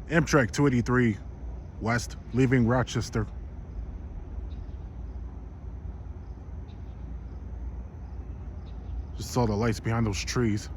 Amtrak 283 West, leaving Rochester. Just saw the lights behind those trees.